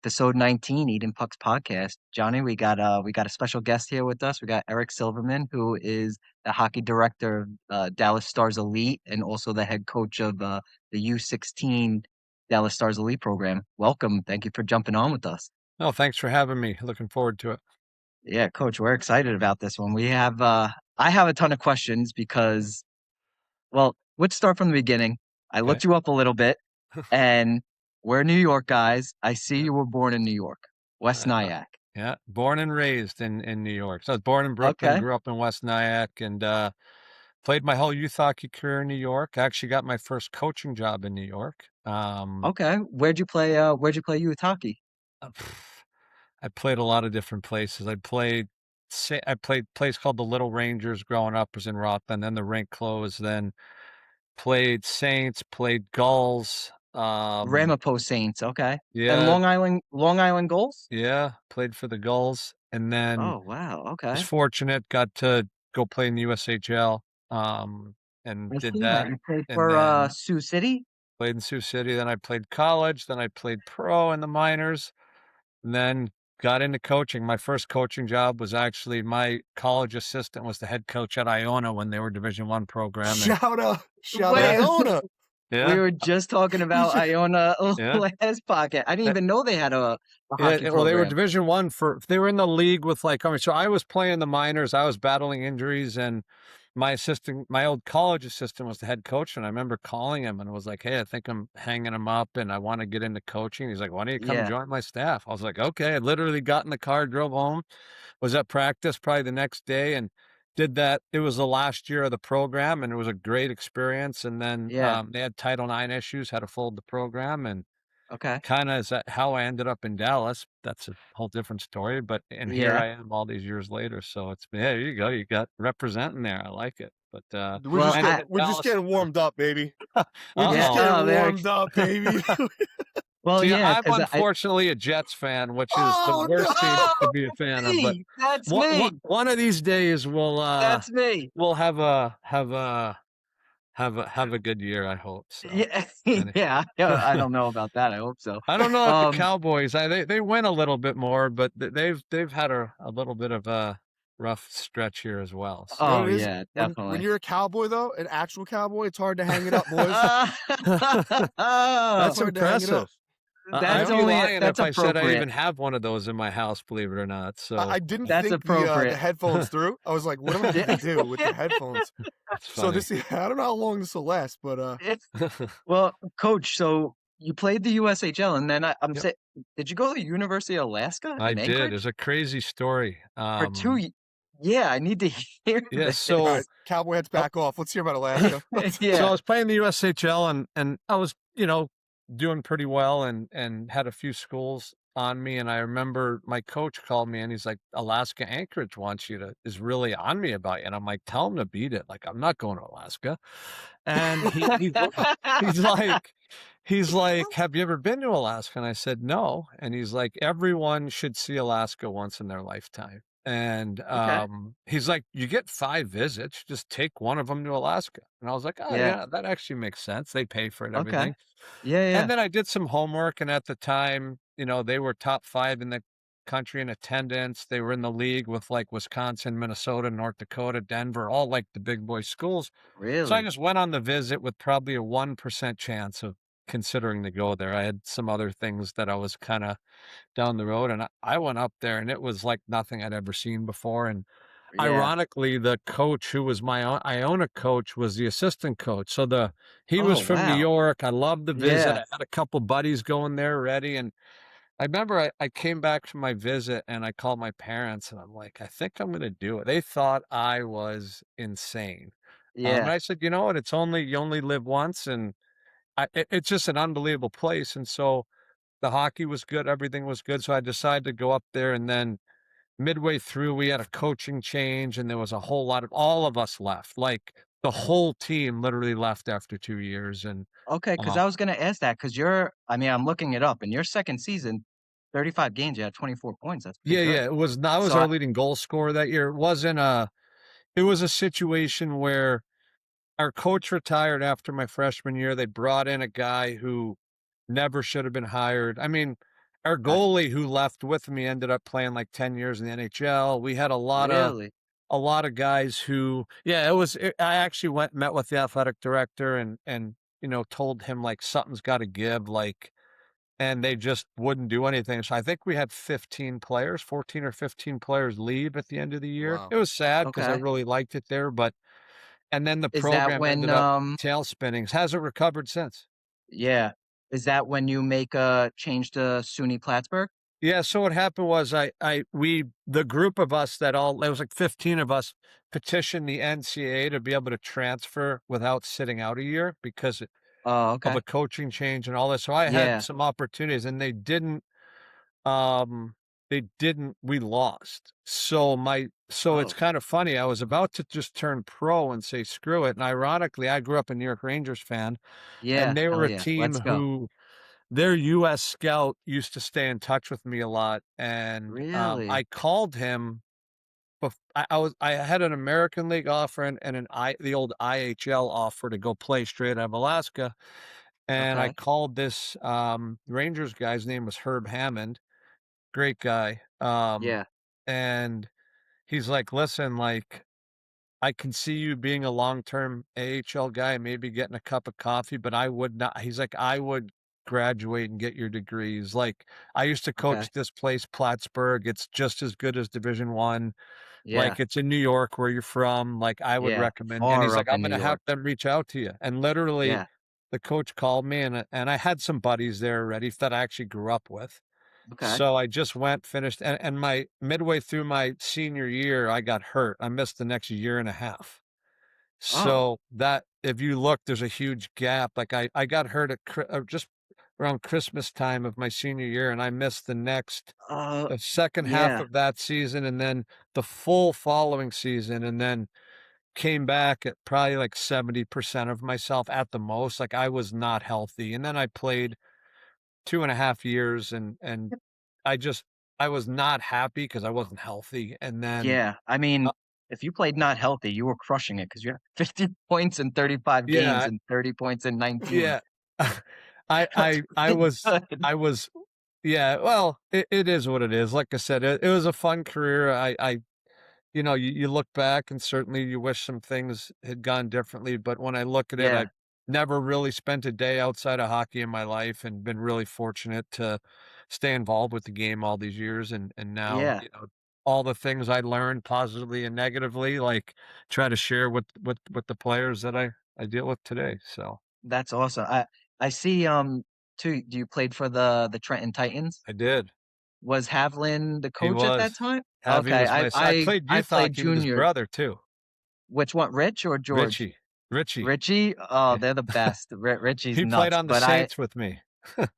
episode 19, Eden Pucks podcast. Johnny, we got a special guest here with us. We got Eric Silverman, who is the hockey director of Dallas Stars Elite and also the head coach of the U16 Dallas Stars Elite program. Welcome. Thank you for jumping on with us. Oh, thanks for having me. Looking forward to it. Yeah, coach, we're excited about this one. I have a ton of questions because, well, let's start from the beginning. I Okay. looked you up a little bit and we're New York guys. I see you were born in New York, West Nyack. Yeah, born and raised in New York. So I was born in Brooklyn, Okay. grew up in West Nyack, and played my whole youth hockey career in New York. I actually got my first coaching job in New York. Okay. Where'd you play youth hockey? Pff, I played a lot of different places. I played a place called the Little Rangers growing up, was in Rockland. Then the rink closed. Then played Saints, played Gulls. Ramapo Saints. Okay. And Yeah, Long Island Goals? yeah, played for the Gulls, and then Oh, wow. was Okay. fortunate, got to go play in the USHL, and I did see that. that, You played and for then Sioux City? played in Sioux City, then I played college, then I played pro in the minors, and then got into coaching. My first coaching job was actually my college assistant was the head coach at Iona when they were Division I program, and Shout out yeah, Wait, Iona. we yeah, were just talking You about should, Iona yeah. last podcast. I didn't Uh, even know they had a hockey well, they were program. Division I they were in the league with like, I mean, so I was playing the minors, I was battling injuries, and my old college assistant was the head coach, and I remember calling him and was like, "Hey, I think I'm hanging him up and I want to get into coaching." He's like, "Why don't you come Yeah. join my staff?" I was like, "Okay." I literally got in the car, drove home, was at practice probably the next day and did that. It was the last year of the program and it was a great experience. And then Yeah. they had Title IX issues, had to fold the program, and Okay. kind of is that how I ended up in Dallas. That's a whole different story, but and here Yeah. I am all these years later. So it's yeah, there you go. You got representing there. I like it. But Well, I ended I in we're just Dallas. getting warmed up, baby. We're Uh just yeah. oh. getting Oh, there. warmed up, baby. Well, See, yeah, I'm because I. unfortunately a Jets fan, which is the Oh worst team no! to be a fan of. But That's me. one of these days That's me. we'll have a good year. I hope so. Yeah, And yeah. I don't know about that. I hope so. I don't know if the Um. Cowboys, they win a little bit more, but they've had a little bit of a rough stretch here as well. You know So Oh what it is? yeah, When definitely. you're a cowboy though, an actual cowboy, it's hard to hang it up, boys. It's that's hard to hang it up. impressive. I'd that's be only lying that's if I said I appropriate. even have one of those in my house, believe it or not. I So didn't That's think the appropriate. headphones through. I was like, what am I Yeah. gonna do with the headphones? that's So funny. this I don't know how long this will last, but Well, coach, so you played the USHL, and then I'm yep. saying, did you go to the University of Alaska I in did. It's Anchorage a crazy story. for Yeah, I need to hear Yeah, All this. right, cowboy hats oh, back off. Let's hear about Alaska. so I Yeah, was playing the USHL and I was, doing pretty well and had a few schools on me. And I remember my coach called me and he's like, Alaska Anchorage wants you to is really on me about you. And I'm like, tell him to beat it. Like, I'm not going to Alaska. And he's like, have you ever been to Alaska? And I said, no. And he's like, everyone should see Alaska once in their lifetime. And okay. he's like, you get 5 visits, just take one of them to Alaska. And I was like, oh, Yeah. yeah, that actually makes sense. They pay for it, Okay. everything. Yeah, And yeah. then I did some homework. And at the time, they were top 5 in the country in attendance. They were in the league with like Wisconsin, Minnesota, North Dakota, Denver, all like the big boy schools. So I Really? just went on the visit with probably a 1% chance of considering to go there. I had some other things that I was kind of down the road, and I went up there and it was like nothing I'd ever seen before. And Yeah. ironically, the coach who was my Iona coach was the assistant coach. So he Oh, was from New wow. York. I loved the visit. Yeah. I had a couple buddies going there already. And I remember I came back from my visit and I called my parents and I'm like, I think I'm going to do it. They thought I was insane. And Yeah. I said, you know what? You only live once. And it's just an unbelievable place. And so the hockey was good. Everything was good. So I decided to go up there. And then midway through, we had a coaching change and there was a whole lot of all of us left. Like the whole team literally left after 2 years. And Okay, because uh, I was gonna ask that because I mean, I'm looking it up. In your second season, 35 games, you had 24 points. That's pretty yeah, good. yeah, I was So our I, leading goal scorer that year. It was a situation where our coach retired after my freshman year. They brought in a guy who never should have been hired. I mean, our I goalie who left with me ended up playing like 10 years in the NHL. We had really? a lot of guys who, yeah, I actually met with the athletic director and, told him like something's got to give, like, and they just wouldn't do anything. So I think we had 15 players, 14 or 15 players leave at the end of the year. Wow. It was sad because I Okay. really liked it there, but, and then the Is that program when, ended up tail spinning. Hasn't recovered since. yeah. Is that when you make a change to SUNY Plattsburgh? Yeah, so what happened was the group of us that all there was like 15 of us petitioned the NCAA to be able to transfer without sitting out a year because Oh, of okay. a coaching change and all this. So I had Yeah. some opportunities and um we lost. So it's Oh, kind of funny. I was about to just turn pro and say screw it. And ironically, I grew up a New York Rangers fan and yeah. they were Hell a yeah. team Let's go. who their US scout used to stay in touch with me a lot, and, Really? I called him I had an American League offer and the old IHL offer to go play straight out of Alaska, and I Okay. called this, Rangers guy's name was Herb Hammond, great guy, Yeah. and he's like, "Listen, like, I can see you being a long-term AHL guy, maybe getting a cup of coffee, but I would not." He's like, "I would graduate and get your degrees." Like, I used to Okay. coach this place, Plattsburgh. It's just as good as Division One. Yeah. Like, it's in New York where you're from. Like, I would Yeah. recommend. And he's Far like, up "I'm in New gonna have York. them reach out to you." And literally, Yeah. the coach called me, and I had some buddies there already that I actually grew up with. Okay. So I just went, finished, and my midway through my senior year, I got hurt. I missed the next year and a half. Oh. So that if you look, there's a huge gap. Like I got hurt at just around Christmas time of my senior year, and I missed the second half Yeah. of that season, and then the full following season, and then came back at probably like 70% of myself at the most. Like I was not healthy, and then I played 2.5 years, and I just I was not happy because I wasn't healthy, and then. Yeah. I mean, if you played not healthy, you were crushing it because you had 50 points in 35 games Yeah, and 30 points in 19. yeah. That's pretty good. I was yeah, well, it is what it is. Like I said, it was a fun career. You look back and certainly you wish some things had gone differently, but when I look at it, Yeah. I've never really spent a day outside of hockey in my life and been really fortunate to stay involved with the game all these years and now, Yeah. all the things I learned positively and negatively, like try to share with the players that I deal with today. So That's awesome. I see, too, you played for the Trenton Titans? I did. Was Havlin the He coach at that was. time? Javi Okay. was I my son. I I played I youth played hockey with his junior. brother too. Which one, Rich or George? Richie. Richie. Richie? Oh, Yeah. they're the best. Richie's He played nuts, on the but I Saints with me.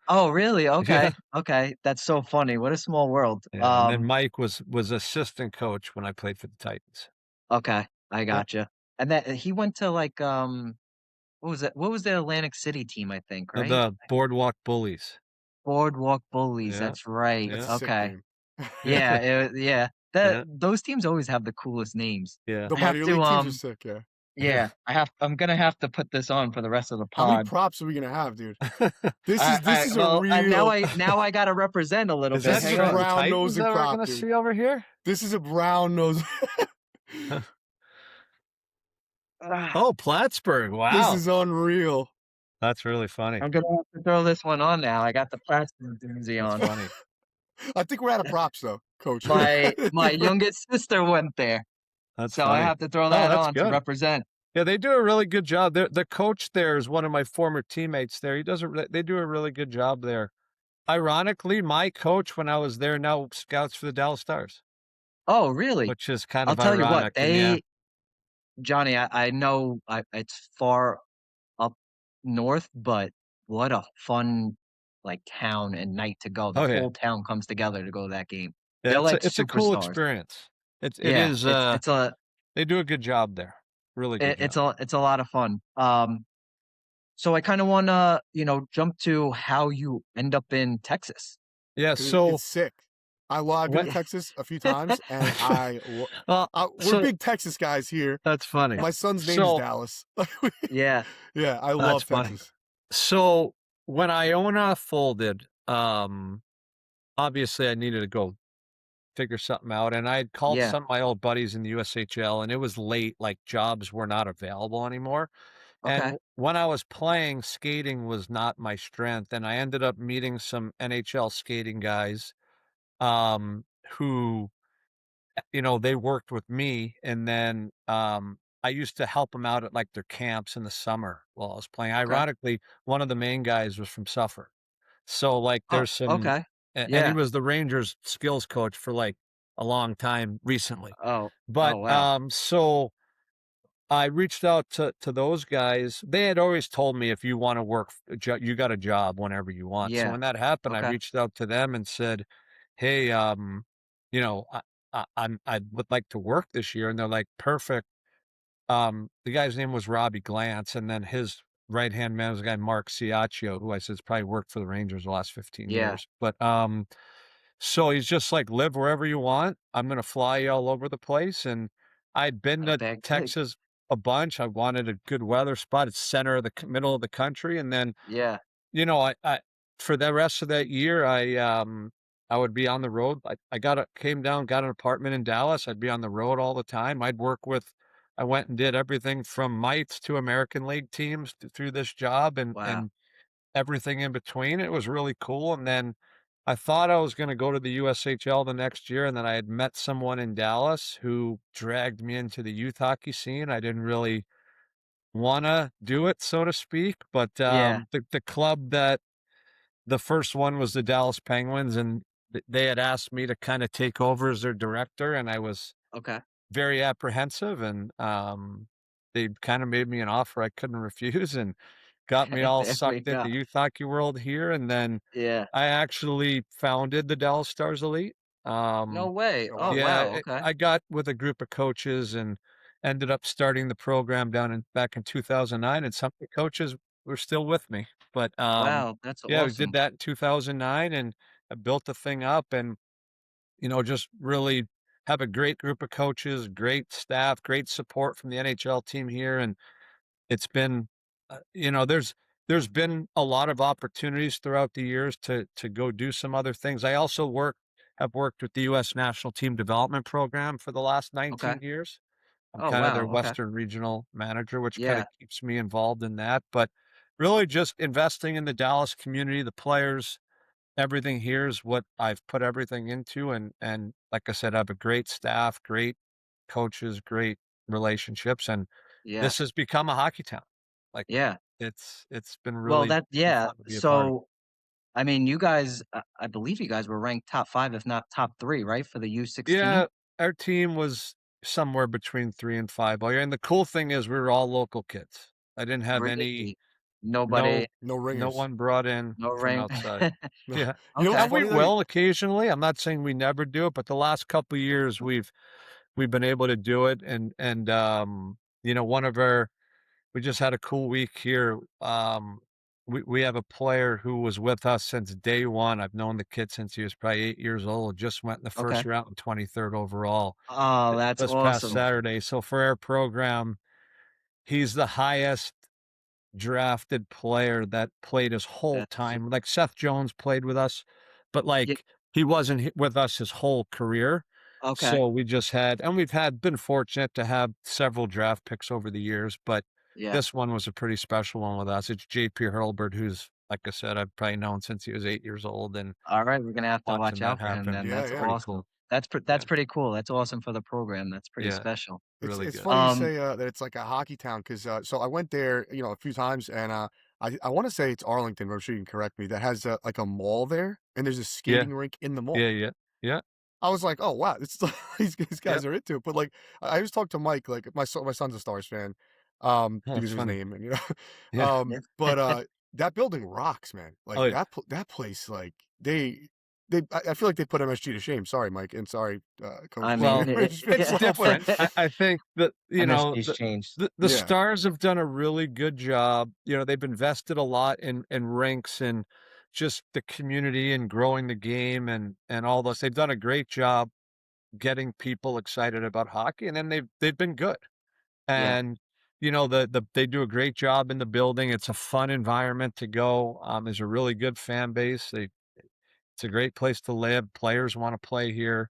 Oh, really? Yeah. Okay. Okay. That's so funny. What a small world. Yeah, and then Mike was assistant coach when I played for the Titans. Okay. I Yep. gotcha. And that he went to like what was it? What was the Atlantic City team, I think, right? The Boardwalk Bullies. Boardwalk Bullies. Yeah, That's right. That's a yeah, sick Okay. name. Yeah, yeah. That yeah, those teams always have the coolest names. yeah. The I have minor to league teams are sick, yeah. yeah, I'm gonna have to put this on for the rest of the How many pod. props are we gonna have, dude? This is a Well, real now I gotta represent a little Is bit. that this is Hang a on. Trenton brown Titans nosing that we're prop, gonna dude. see over here? This is a brown nose. Ah, Oh, Plattsburgh, This wow. is unreal. That's really funny. I'm gonna have to throw this one on now. I got the plastic jersey That's on. funny. I think we're out of props though, coach. My youngest sister went there, That's so I funny. have to throw Oh, that that's on to good. represent. Yeah, they do a really good job. The coach there is one of my former teammates there. They do a really good job there. Ironically, my coach when I was there now scouts for the Dallas Stars, Oh, really? which is kind I'll of tell you what, ironic. And yeah, Johnny, I know it's far up north, but what a fun like town and night to go. The oh yeah, whole town comes together to go to that game. yeah. They're like It's a cool superstars. experience. It Yeah, is. They do a good job there. Really good job. it's a lot of fun. So I kind of want to, jump to how you end up in Texas. Yeah. Dude, So it's sick. I've been what? to Texas a few times, and Well, we're so big Texas guys here. that's funny. My son's name is So Dallas. Yeah. Yeah, I that's love funny. Texas. So when Iona folded, obviously I needed to go figure something out, and I had called Yeah. some of my old buddies in the USHL, and it was late, like, jobs were not available anymore, and Okay. when I was playing, skating was not my strength, and I ended up meeting some NHL skating guys, who, they worked with me, and then, I used to help them out at, like, their camps in the summer while I was playing. Okay. Ironically, one of the main guys was from Suffolk. So, like, Oh, there's some okay. and he Yeah. was the Rangers skills coach for, like, a long time recently. Oh. But, Oh, wow. so I reached out to those guys. They had always told me, "If you wanna work a you got a job whenever you want." So Yeah. when that happened, I Okay. reached out to them and said, "Hey, I would like to work this year." And they're like, "Perfect." The guy's name was Robbie Glantz, and then his right-hand man was a guy, Mark Ciaccio, who I said has probably worked for the Rangers the last 15 Yeah. years. But, so he's just like, "Live wherever you want. I'm gonna fly you all over the place." And I'd been Not a to bad gig. Texas a bunch. I wanted a good weather spot. It's center of the middle of the country. And then, Yeah. I for the rest of that year, I would be on the road. I came down, got an apartment in Dallas. I'd be on the road all the time. I went and did everything from mites to American League teams through this job, Wow. and everything in between. It was really cool. And then I thought I was going to go to the USHL the next year. And then I had met someone in Dallas who dragged me into the youth hockey scene. I didn't really want to do it, so to speak. But Yeah. the club that the first one was the Dallas Penguins, and they had asked me to kind of take over as their director. And I was Okay. very apprehensive, and, they kinda made me an offer I couldn't refuse and got me all There we sucked go. into youth hockey world here, and then Yeah. I actually founded the Dallas Stars Elite. No Um, way. Oh, Oh, wow. yeah, wow. Okay. I got with a group of coaches and ended up starting the program back in 2009, and some of the coaches were still with me. But, Wow. That's yeah, we did awesome. that in 2009, and I built the thing up, and just really have a great group of coaches, great staff, great support from the NHL team here, and it's been, there's been a lot of opportunities throughout the years to go do some other things. I also have worked with the U.S. National Team Development Program for the last Okay. 19 years. I'm Oh, kind of their wow. Okay. Western regional manager, which kind of Yeah. keeps me involved in that. But really, just investing in the Dallas community, the players, everything here is what I've put everything into, and like I said, I have a great staff, great coaches, great relationships, and Yeah. this has become a hockey town. Like, Yeah. it's been Well, really that yeah. fun to be a part of. So, I mean, you guys, I believe you guys were ranked top 5, if not top 3, right, for the U16? Yeah, our team was somewhere between 3 and 5 all year, and the cool thing is we were all local kids. I didn't have any Really? Nobody, no No no ringers. one brought in no from ring. outside. No. Yeah. You know what's Okay. And we funny though? will occasionally. I'm not saying we never do it, but the last couple of years we've been able to do it. And one of our we just had a cool week here. We have a player who was with us since day one. I've known the kid since he was probably 8 years old. Just went in the Okay. first round and 23rd overall Oh, that's this past awesome. Saturday. So for our program, he's the highest drafted player that played his whole That's time. Like Seth Jones played with us, but yeah, like he wasn't with us his whole career. okay. So we've been fortunate to have several draft picks over the years, but Yeah. this one was a pretty special one with us. It's JP Hurlbert, who's, like I said, I've probably known since he was 8 years old, and Alright, we're gonna have to watching watch that out for him happen then, Yeah, was that's yeah. pretty awesome. cool. That's Yeah, pretty cool, that's awesome for the program, that's pretty yeah, special. really It's good. funny you say, that it's like a hockey town 'cause, so I went there, a few times and, I wanna say it's Arlington, but I'm sure you can correct me, that has, like, a mall there, and there's a Yeah, skating rink in the yeah, mall. yeah, yeah, I was like, "Oh, wow, it's these yeah. guys are into it," but, like, I always talk to Mike, like, my son's a Stars fan, Oh, that's because of his funny. name and, Yeah. Yeah. but, that building rocks, man. Oh, Like, yeah. that place, like, I feel like they put MSG to shame. Sorry, Mike, and sorry, Coach I for mean, Well, any Rangers fans it's out there. different. I think that, MSG's changed. the Yeah, Stars have done a really good job. They've invested a lot in rinks and just the community and growing the game and all this. They've done a great job getting people excited about hockey, and then they've been good. Yeah, And, they do a great job in the building. It's a fun environment to go. There's a really good fan base. It's a great place to live. Players want to play here.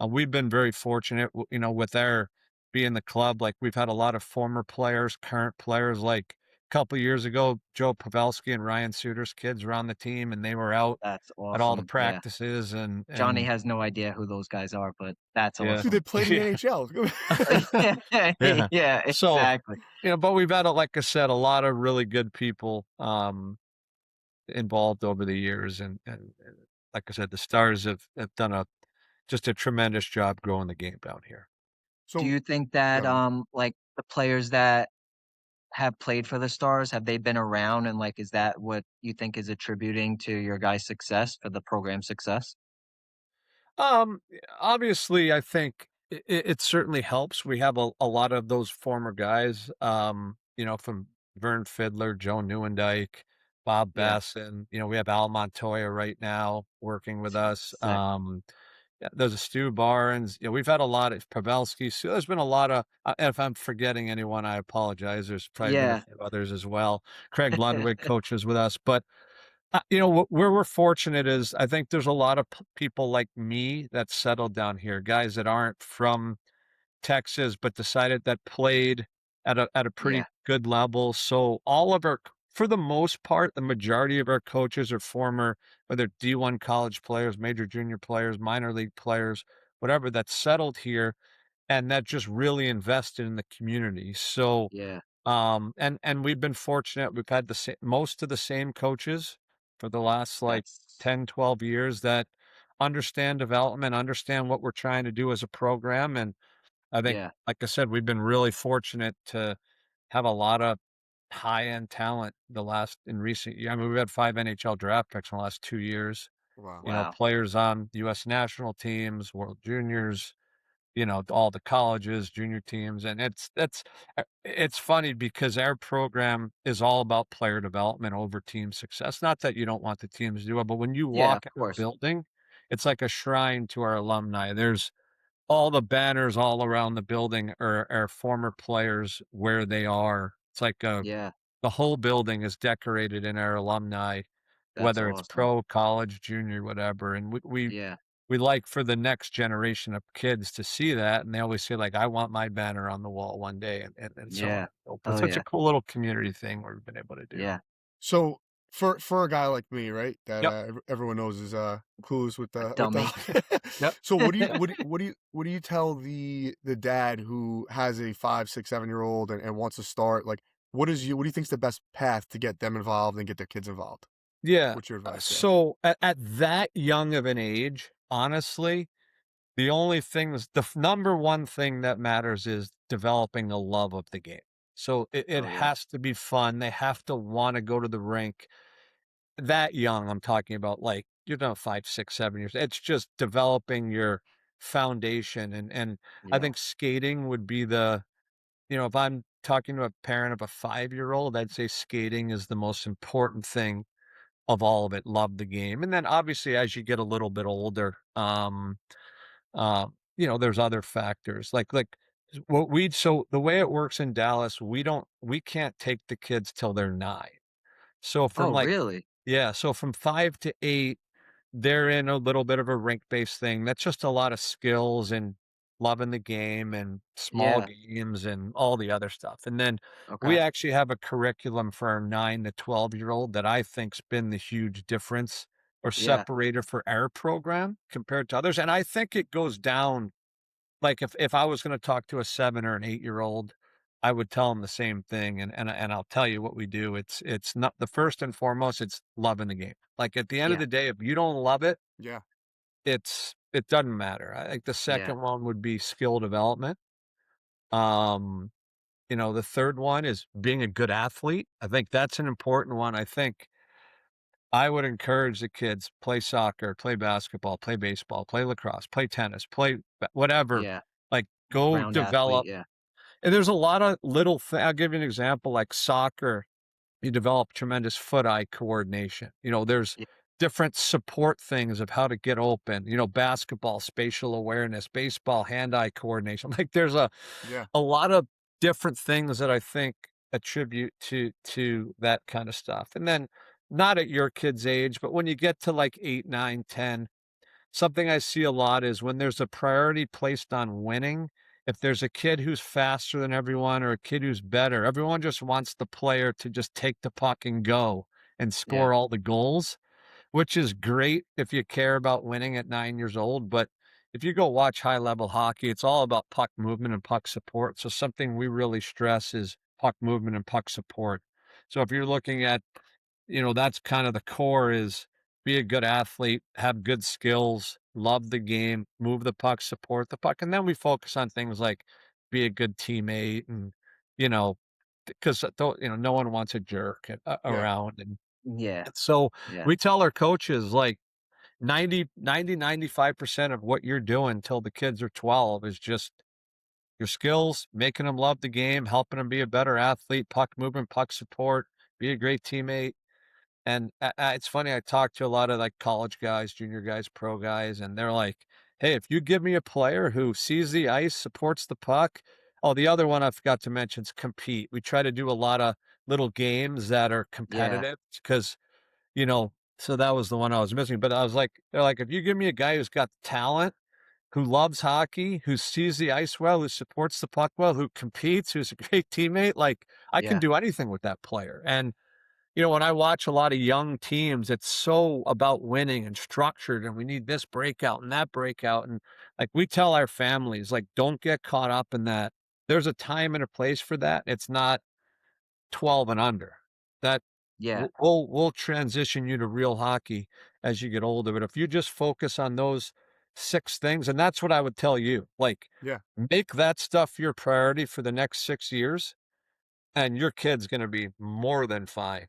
We've been very fortunate, with our being the club. Like we've had a lot of former players, current players. Like a couple years ago, Joe Pavelski and Ryan Suter's kids were on the team, and they were out That's at all the awesome. Yeah. practices Johnny and has no idea who those guys are, but that's yeah, Dude, awesome. they played in the yeah, NHL. yeah. Yeah, So, exactly. but we've had, like I said, a lot of really good people involved over the years, and like I said, the Stars have done just a tremendous job growing the game down here. Do So you think that, yeah. like, the players that have played for the Stars, have they been around, and, like, is that what you think is attributing to your guys' success, for the program's success? Obviously, I think it certainly helps. We have a lot of those former guys, from Vern Fiddler, Joe Newendike, Bob Yeah. Basson. We have Al Montoya right now working with us. Sick. Yeah, there's a Stu Barnes. We've had a lot of Pavelski. So there's been a lot of, if I'm forgetting anyone, I apologize. There's probably been a Yeah. few others as well. Craig Ludwig coaches with us, but where we're fortunate is I think there's a lot of people like me that settled down here, guys that aren't from Texas, but decided that played at a pretty Yeah. good level. So all of our, for the most part, the majority of our coaches are former, whether D1 college players, major junior players, minor league players, whatever, that settled here and that just really invested in the community. So Yeah. and we've been fortunate. We've had most of the same coaches for the last like That's 10, 12 years that understand development, understand what we're trying to do as a program. And I think, yeah. like I said, we've been really fortunate to have a lot of high-end talent in recent years. I mean, we've had 5 NHL draft picks in the last 2 years, Wow. Wow. players on US national teams, World Juniors, all the colleges, junior teams, and it's funny because our program is all about player development over team success. Not that you don't want the teams to do it, but when you Yeah, of walk in the course. building, it's like a shrine to our alumni. There's all the banners all around the building are former players where they are. It's like Yeah. the whole building is decorated in our alumni, That's whether it's awesome. pro, college, junior, whatever. And Yeah. we like for the next generation of kids to see that, and they always say, like, "I want my banner on the wall one day," and so on Yeah. and so forth. Oh, So it's a yeah. cool little community thing we've been able to do. Yeah. So for a guy like me, right, that Yep. everyone knows is clueless A with the dummy. Yep. so what do you tell the dad who has a 5, 6, 7 year old and wants to start, like what do you think's the best path to get them involved and get their kids involved? Yeah. What's your advice there? So at that young of an age, honestly, the only things the number one thing that matters is developing a love of the game. So it Oh, yeah. has to be fun. They have to wanna go to the rink. That young, I'm talking about, like, 5, 6, 7 years. It's just developing your foundation, and I Yeah. think skating would be if I'm talking to a parent of a 5-year-old, I'd say skating is the most important thing of all of it. Love the game, and then obviously as you get a little bit older, there's other factors like so the way it works in Dallas, we can't take the kids till they're 9. So Oh, from like really? yeah, so from 5 to 8, they're in a little bit of a rink-based thing. That's just a lot of skills and loving the game and small Yeah. games and all the other stuff. And then we Okay. actually have a curriculum for our 9 to 12-year-old that I think's been the huge difference or Yeah. separator for our program compared to others. And I think it goes down like if I was gonna talk to a 7 or an 8-year-old, I would tell them the same thing, and I'll tell you what we do. It's not the first and foremost, it's loving the game. Like, at the end of Yeah. the day, if you don't love it, Yeah. it doesn't matter. I think the Yeah. second one would be skill development. Um, the third one is being a good athlete. I think that's an important one. I think I would encourage the kids, play soccer, play basketball, play baseball, play lacrosse, play tennis, play whatever. Yeah. Like, go Round athlete, develop. yeah. And there's a lot of little I'll give you an example, like soccer, you develop tremendous foot-eye coordination. There's Ye different support things of how to get open, basketball, spatial awareness, baseball, hand-eye coordination. Like, there's Yeah. a lot of different things that I think attribute to that kind of stuff. And then not at your kid's age, but when you get to like 8, 9, 10, something I see a lot is when there's a priority placed on winning, if there's a kid who's faster than everyone or a kid who's better, everyone just wants the player to just take the puck and go and Yeah, score all the goals, which is great if you care about winning at 9 years old. But if you go watch high level hockey, it's all about puck movement and puck support. So something we really stress is puck movement and puck support. So if you're looking at, that's kind of the core is be a good athlete, have good skills, love the game, move the puck, support the puck. And then we focus on things like be a good teammate and, you know, because no one wants a jerk Yeah. around. And yeah, so yeah, we tell our coaches like 95% of what you're doing till the kids are 12 is just your skills, making them love the game, helping them be a better athlete, puck movement, puck support, be a great teammate. And it's funny, I talk to a lot of like college guys, junior guys, pro guys, and they're like, hey, if you give me a player who sees the ice, supports the puck. Oh, the other one I forgot to mention is compete. We try to do a lot of little games that are yeah, competitive because so that was the one I was missing, but I was like they're like, "If you give me a guy who's got talent, who loves hockey, who sees the ice well, who supports the puck well, who competes, who's a great teammate, like, I can yeah. do anything with that player." And, when I watch a lot of young teams, it's so about winning and structured, and we need this breakout and that breakout, and, like, we tell our families, like, "Don't get caught up in that. There's a time and a place for that. It's not 12 and under. That Yeah, we'll transition you to real hockey as you get older, but if you just focus on those 6 things and that's what I would tell you, like, Yeah. make that stuff your priority for the next 6 years, and your kid's gonna be more than fine,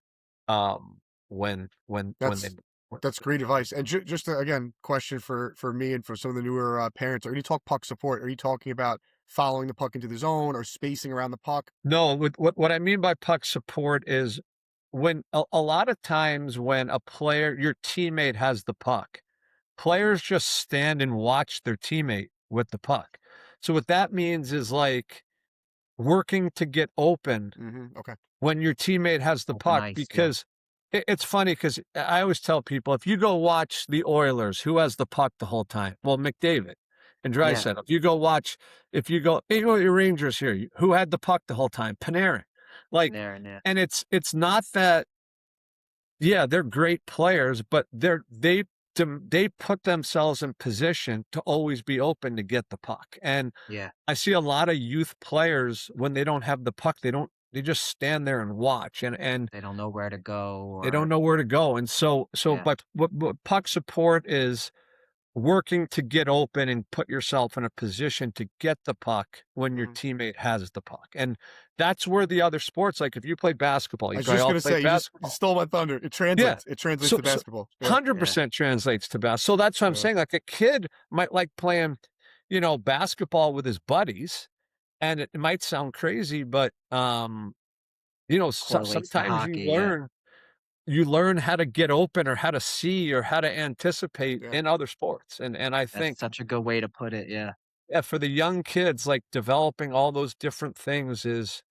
when they That's that's great advice. And just again, question for me and for some of the newer parents: when you talk puck support, are you talking about following the puck into the zone or spacing around the puck? No, what I mean by puck support is when a lot of times when a player your teammate has the puck, players just stand and watch their teammate with the puck. So what that means is like working to get open Okay. when your teammate has the open puck ice, yeah, because it's funny because I always tell people if you go watch the Oilers, who has the puck the whole time? Well, McDavid and yeah, Draisaitl. If you go, your Rangers here, who had the puck the whole time? Panarin. Like, there and there. and it's not that yeah, they're great players, but they put themselves in position to always be open to get the puck. And Yeah, I see a lot of youth players when they don't have the puck, they just stand there and watch and they don't know where to go they don't or know where to go. And so yeah, but what puck support is working to get open and put yourself in a position to get the puck when your hmm teammate has the puck. And that's where the other sports, like if you play basketball, I you was guys just all gonna play say you basketball. stole my thunder. It Yeah. translates. It translates So to so basketball. Yeah. 100% translates to so that's what I'm Yeah. saying, like, a kid might like playing, basketball with his buddies, and it might sound crazy, but, correlates to sometimes hockey, yeah, you learn how to get open or how to see or how to anticipate Yeah. in other sports, and I that's think, such a good way to put it, yeah. yeah, for the young kids, like, developing all those different things is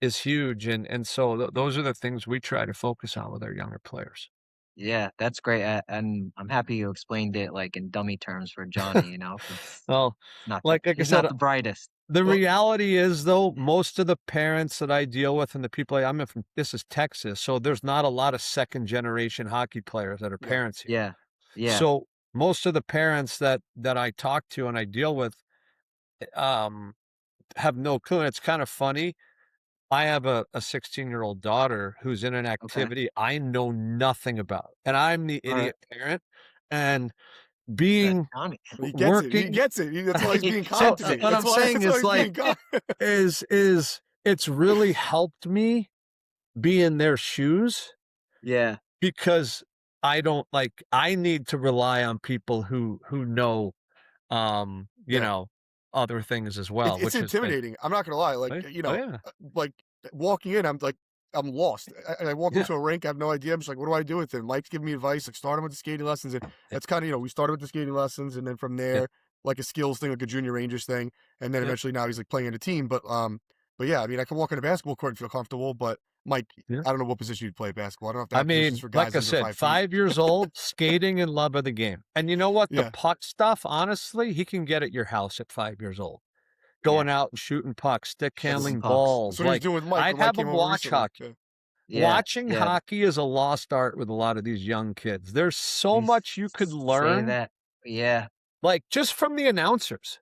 huge, and so those are the things we try to focus on with our younger players. Yeah, that's great, and I'm happy you explained it, like, in dummy terms for Johnny, 'cause Well, it's not the like I he's said, not the brightest. the Well, reality is, though, most of the parents that I deal with and the people I'm from this is Texas, so there's not a lot of second generation hockey players that are yeah. parents here. Yeah, yeah, So, most of the parents that I talk to and I deal with, um, have no clue, and it's kind of funny. I have a 16-year-old daughter who's in an okay. activity I know nothing about, and I'm the Alright, idiot parent, and that's being Johnny. He gets it. He working gets it. That's why he's being kind so, to me. what That's I'm why. saying That's why is, he's like being kind. is it's really helped me be in their shoes Yeah, because I need to rely on people who know, Yeah. other things as It's well, it's which has been intimidating. I'm not gonna lie. oh, Like, yeah, oh, yeah, like walking in, I'm like, I'm lost. I walk yeah, into a rink, I have no idea. I'm just like, what do I do with him? Mike's giving me advice, like start him with the skating lessons, and yeah, that's kind of we started with the skating lessons, and then from yeah, there, like a skills thing, like a junior Rangers thing, and then yeah, eventually now he's like playing in a team. But yeah, I mean, I can walk in a basketball court and feel comfortable, but Mike, Yeah. I don't know what position you'd play at basketball. I don't know if they I have positions mean, for guys like I under said, 5 feet. 5 years old, skating in love of the game. And you know what? The Yeah, puck stuff, honestly, he can get at your house at 5 years old. Yeah, Going out and shooting pucks, stick shooting handling pucks. that's balls, what he was like, doing with Mike I'd when Mike have came him over watch recently. hockey. Yeah, Yeah, Watching yeah. hockey is a lost art with a lot of these young kids. There's so You much you could say learn, that. Yeah, like, just from the announcers,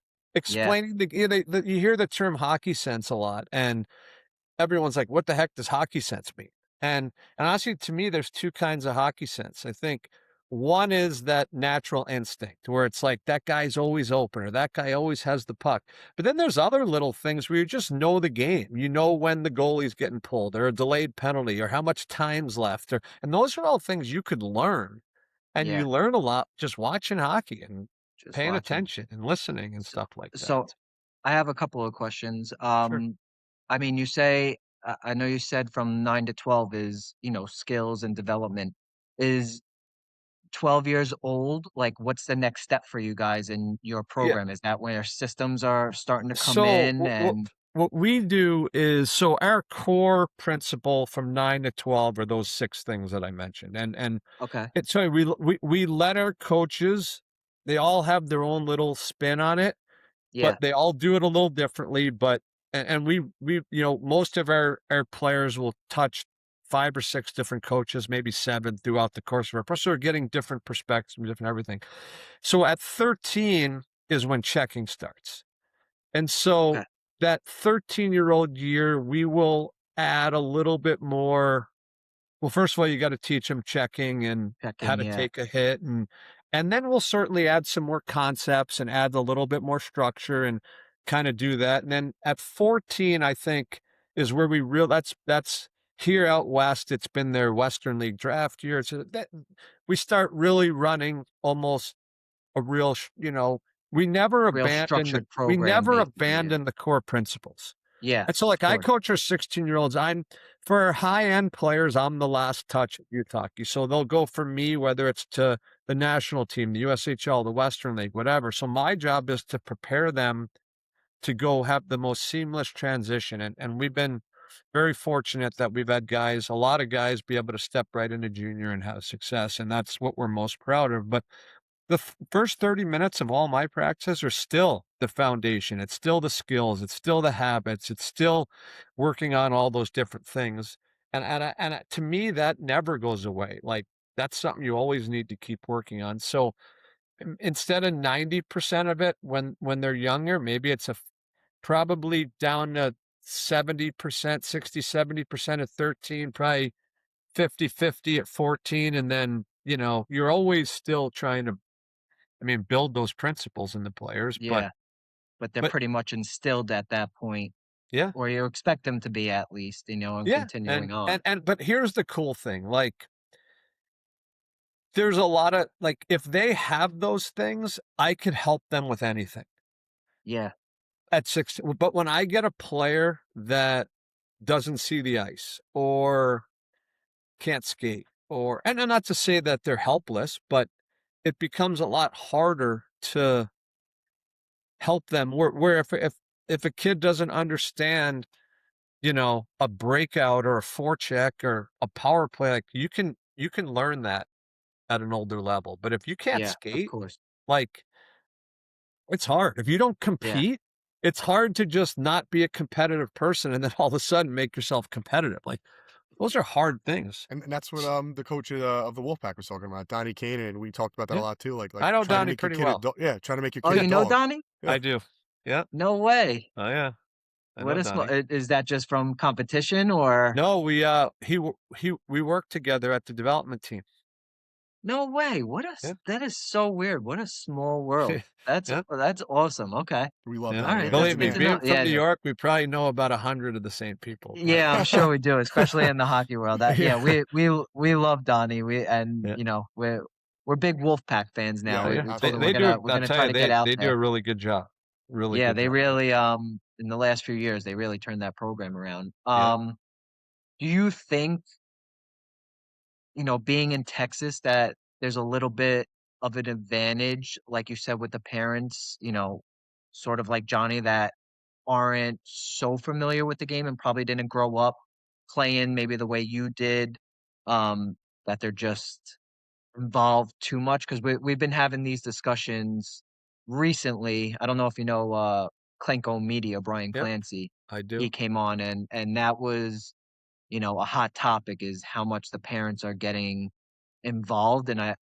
yeah. explaining you hear the term hockey sense a lot, and everyone's like, "What the heck does hockey sense mean?" And honestly, to me, there's 2 kinds of hockey sense. I think one is that natural instinct where it's like that guy's always open or that guy always has the puck. But then there's other little things where you just know the game. You know when the goalie's getting pulled or a delayed penalty or how much time's left and those are all things you could learn. And Yeah, you learn a lot just watching hockey and just paying watching. attention and listening and S stuff like that. so, I have a couple of questions. Sure. I mean, you say I know you said from 9 to 12 is, skills and development. Is 12 years old, like, what's the next step for you guys in your Yeah. program? Is that where systems are starting to come So in and what we do is so our core principle from 9 to 12 are those 6 things that I mentioned. And okay, it's so we let our coaches, they all have their own little spin on it, but yeah, they all do it a little differently. But and we most of our players will touch 5 or 6 different coaches, maybe 7 throughout the course of our so we're getting different perspectives, different everything. So at 13 is when checking starts. And so okay, that 13-year-old year, we will add a little bit more. Well, first of all, you got to teach them checking and how checking, to yeah, take a hit, and then we'll certainly add some more concepts and add a little bit more structure and kind of do that. And then at 14, I think is where we real that's here out west. It's been their Western League draft year, so that we start really running almost a real, real structured we program never basically, abandon the core principles. yeah, And so, of like, I course, coach our 16-year-olds. For high-end players, I'm the last touch at youth hockey. So they'll go from me, whether it's to the national team, the USHL, the Western League, whatever. So my job is to prepare them to go have the most seamless transition. And we've been very fortunate that we've had a lot of guys be able to step right into junior and have success. And that's what we're most proud of. But the first 30 minutes of all my practices are still the foundation. It's still the skills. It's still the habits. It's still working on all those different things. To me, that never goes away. Like that's something you always need to keep working on. So instead of 90% of it when they're younger, maybe it's probably down to 70%, 60, 70% at 13, probably 50-50 at 14. And then, you're always still trying to build those principles in the players, yeah, but they're but pretty much instilled at that point, yeah, or you expect them to be at least, and yeah, continuing on. but here's the cool thing, like, there's a lot of like, if they have those things, I could help them with anything Yeah, at 16, but when I get a player that doesn't see the ice or can't skate and not to say that they're helpless, but it becomes a lot harder to help them where if a kid doesn't understand a breakout or a forecheck or a power play, like you can learn that at an older level. But if you can't yeah, of skate, course, like it's hard. If you don't yeah. compete, it's hard to just not be a competitive person and then all of a sudden make yourself competitive. Like those are hard things. and that's what S- the coach of the Wolfpack was talking about, Donnie Kanan. We talked about that a Yeah. lot too. Like I know trying to Donnie make your pretty kid a well. dog. Yeah, trying to make your Oh, kid a you know dog. Donnie? Yeah, I do. Yeah. No way. Oh yeah. I What know a small Donnie. is that just from competition or No, we worked together at the development team. no way? What a Yeah. s that is so weird. What a small world. That's Yeah. that's awesome. Okay. we love Yeah. Donnie. Alright, Yeah, he's that's the Believe me, good to man. know. being from Yeah, New York, we probably know about 100 of the same people, but yeah, I'm sure we do, especially in the hockey world. That yeah, yeah. we love Donnie. Yeah. We're big Wolfpack fans now. Yeah, Oh, We yeah. we told him They we're absolutely. do gonna we're I'll gonna tell try you, to get out they do there. a really good job. Really Yeah, good they job. really, in the last few years, they really turned that program around. Yeah. Do you think, being in Texas that there's a little bit of an advantage, like you said, with the parents, sort of like Johnny that aren't so familiar with the game and probably didn't grow up playing maybe the way you did, that they're just involved too much? 'Cause we've been having these discussions recently. I don't know if you know, Clanco Media, Brian Yep, Clancy. I He do. came on and that was, a hot topic is how much the parents are getting involved, and I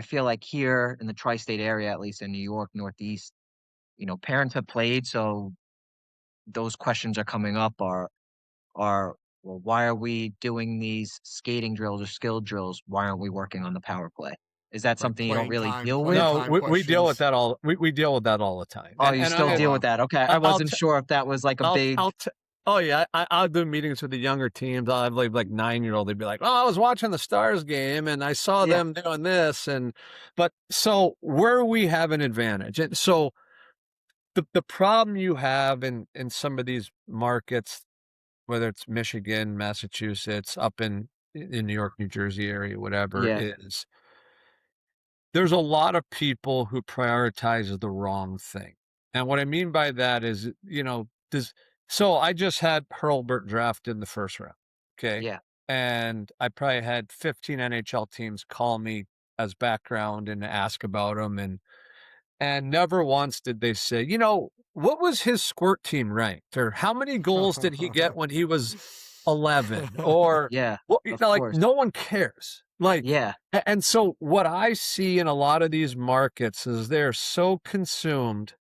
feel like here in the tri-state area, at least in New York, Northeast, parents have played, so those questions are coming up are, "Well, why are we doing these skating drills or skill drills? Why aren't we working on the power play?" Is that Right, something you don't really deal playing with? No, time we deal with questions. that all we deal with that all the time, Oh, you and still Oh, deal with wow. that, okay, I I'll wasn't sure if that was, like, a big I'll t oh, yeah, I'll do meetings with the younger teams. I'll have, like, 9-year-old, they'd be like, "Oh, I was watching the Stars game, and I saw Yeah, them doing this," but so where we have an advantage, and so the problem you have in some of these markets, whether it's Michigan, Massachusetts, up in New York, New Jersey area, whatever, yeah, is there's a lot of people who prioritize the wrong thing. And what I mean by that is, does so I just had Hurlburt drafted in the first round. Okay. yeah, And I probably had 15 NHL teams call me as background and ask about him. And never once did they say, what was his squirt team ranked? Or how many goals did he get when he was 11? Or yeah, well, of like course. no one cares. Like, Yeah, and so what I see in a lot of these markets is they're so consumed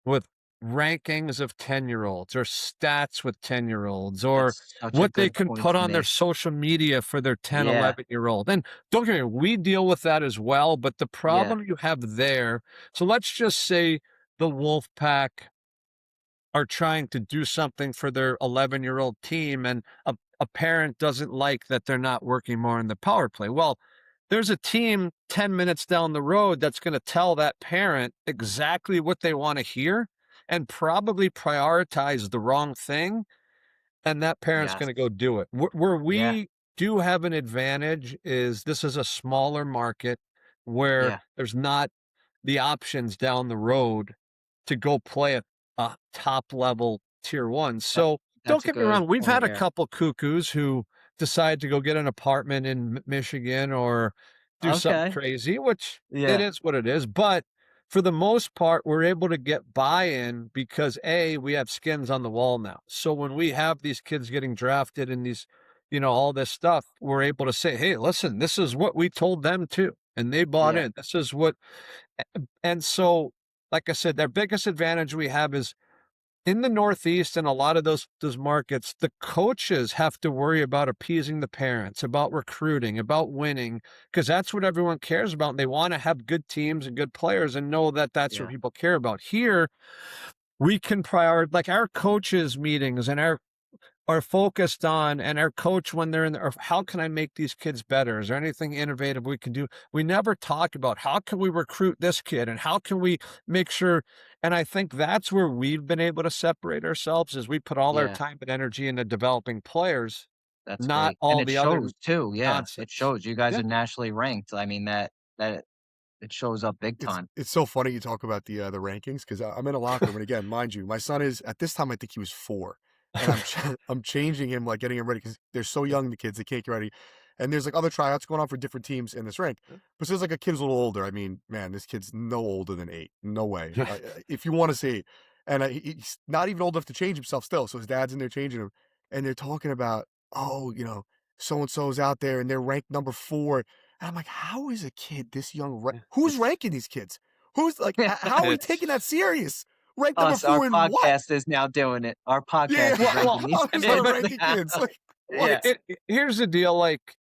with rankings of 10-year-olds or stats with 10-year-olds or that's such a what they good can point put to on their make. social media for their 10, Yeah, 11-year-old. And don't get me wrong, we deal with that as well, but the yeah, problem you have there, so let's just say the Wolfpack are trying to do something for their 11-year-old team and a parent doesn't like that they're not working more in the power play. Well, there's a team 10 minutes down the road that's going to tell that parent exactly what they want to hear and probably prioritize the wrong thing, and that parent's yes, going to go do it. Where yeah, we do have an advantage is this is a smaller market where yeah, there's not the options down the road to go play at a top level tier one. that So don't that's a get me good wrong, we've point, had a yeah. couple cuckoos who decide to go get an apartment in Michigan or do something Okay, crazy, which it yeah, is what it is. But for the most part, we're able to get buy-in because A, we have skins on the wall now. So when we have these kids getting drafted and these, all this stuff, we're able to say, hey, listen, this is what we told them too. And they bought yeah, in. This is what and so, like I said, their biggest advantage we have is in the Northeast and a lot of those markets, the coaches have to worry about appeasing the parents, about recruiting, about winning, because that's what everyone cares about. And they want to have good teams and good players and know that that's what yeah, people care about. Here, we can prioritize like our coaches meetings and our are focused on and our coach when they're in the, or how can I make these kids better? Is there anything innovative we can do? We never talk about how can we recruit this kid and how can we make sure. And I think that's where we've been able to separate ourselves is we put all our yeah, time and energy into developing players, that's not great, and all it the other shows too, yeah, it nonsense. shows you guys Yeah. are nationally ranked, I mean, that it shows up big It's time. it's so funny you talk about the rankings 'cause I'm in a locker room, and again, mind you, my son is at this time, I think he was 4, and I'm changing him, like, getting him ready 'cause they're so young, the kids, they can't get ready, and there's, like, other tryouts going on for different teams in this rank, but so there's, like, a kid who's a little older, I mean, man, this kid's no older than 8, no way, if you wanna say 8, and, he's not even old enough to change himself still, so his dad's in there changing him, and they're talking about, "Oh, so and so's out there, and they're ranked number 4," and I'm like, "How is a kid this young who's It's ranking these kids? Who's like, how are we taking that it's serious? Ranked number Us, our 4 in what?" podcast is now doing it, our Yeah, podcast is ranking these how is and that kids ranking now. kids? Like, Yeah, what? here's the deal, like,